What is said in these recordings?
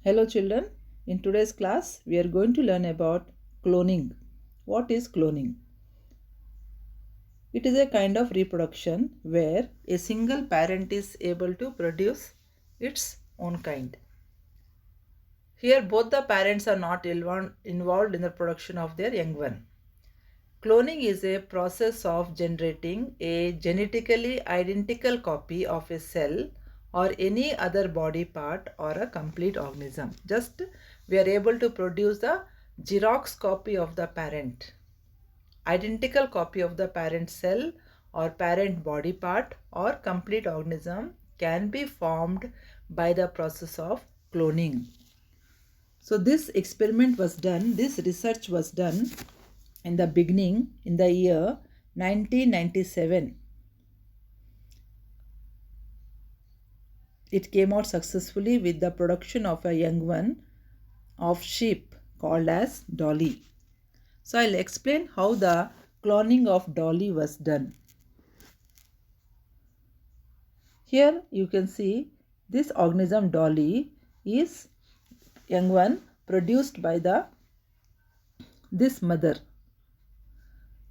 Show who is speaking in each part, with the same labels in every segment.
Speaker 1: Hello children, in today's class we are going to learn about cloning. What is cloning? It is a kind of reproduction where a single parent is able to produce its own kind. Here both the parents are not involved in the production of their young one. Cloning is a process of generating a genetically identical copy of a cell or any other body part or a complete organism. Just we are able to produce a Xerox copy of the parent. Identical copy of the parent cell or parent body part or complete organism can be formed by the process of cloning. So this research was done in the beginning in the year 1997. It came out successfully with the production of a young one of sheep called as Dolly. So I'll explain how the cloning of Dolly was done. Here you can see this organism Dolly is young one produced by this mother.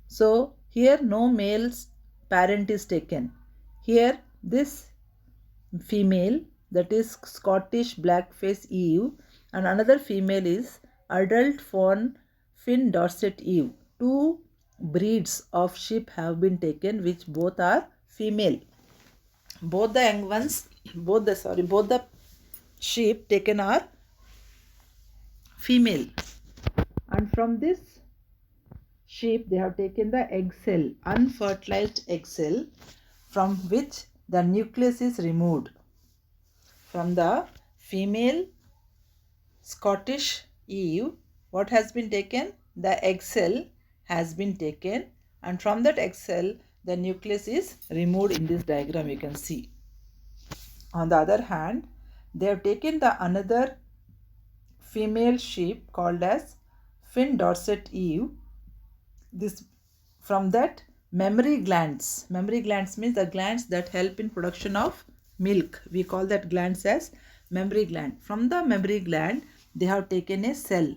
Speaker 1: So here no male's parent is taken. Here this female, that is Scottish Blackface Eve, and another female is adult fawn Finn Dorset Eve. Two breeds of sheep have been taken which both are female. Both the sheep taken are female, and from this sheep they have taken the egg cell, unfertilized egg cell, from which the nucleus is removed. From the female Scottish Eve, what has been taken? The egg cell has been taken, and from that egg cell the nucleus is removed. In this diagram you can see. On the other hand, they have taken the another female sheep called as Finn Dorset Eve. This from that mammary glands. Mammary glands means the glands that help in production of milk. We call that glands as mammary gland. From the mammary gland they have taken a cell,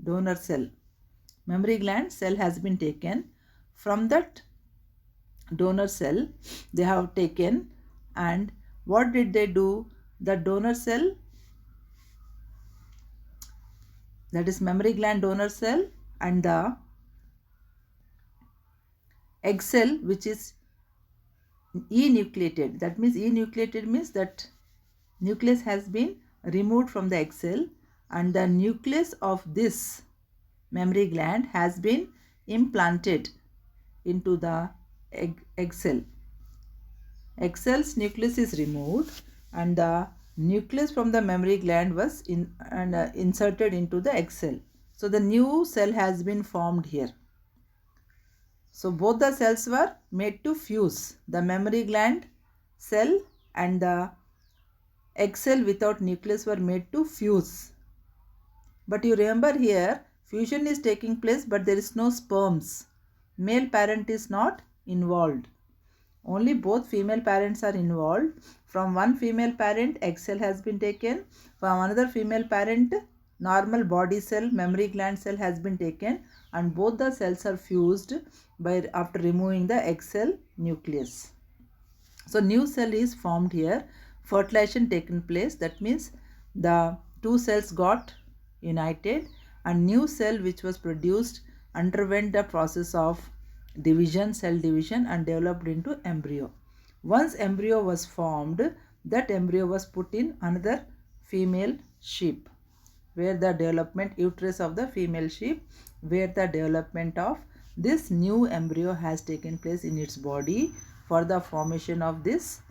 Speaker 1: donor cell. Mammary gland cell has been taken. From that donor cell they have taken, and what did they do? The donor cell, that is mammary gland donor cell, and the egg cell which is enucleated. That means enucleated means that nucleus has been removed from the egg cell, and the nucleus of this mammary gland has been implanted into the egg cell. Egg cell's nucleus is removed, and the nucleus from the mammary gland was inserted into the egg cell. So the new cell has been formed here. So both the cells were made to fuse. The mammary gland cell and the egg cell without nucleus were made to fuse. But you remember here, fusion is taking place but there is no sperms. Male parent is not involved. Only both female parents are involved. From one female parent, egg cell has been taken. From another female parent, normal body cell, mammary gland cell has been taken, and both the cells are fused after removing the egg cell nucleus. So new cell is formed here. Fertilization taken place. That means the two cells got united, and new cell which was produced underwent the process of division, cell division, and developed into embryo. Once embryo was formed, that embryo was put in another female sheep, where the development uterus of the female sheep, where the development of this new embryo has taken place in its body for the formation of this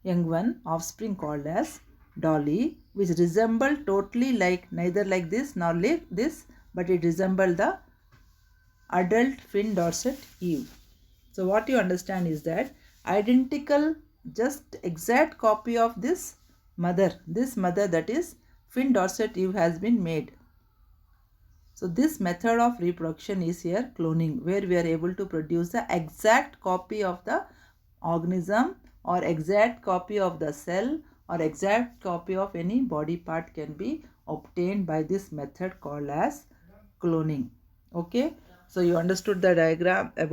Speaker 1: young one offspring called as Dolly, which resembled totally like, neither like this nor like this, but it resembled the adult Finn Dorset Eve. So what you understand is that identical, just exact copy of this mother that is Finn Dorset Eve has been made. So this method of reproduction is here cloning, where we are able to produce the exact copy of the organism or exact copy of the cell or exact copy of any body part can be obtained by this method called as cloning. Okay, so you understood the diagram about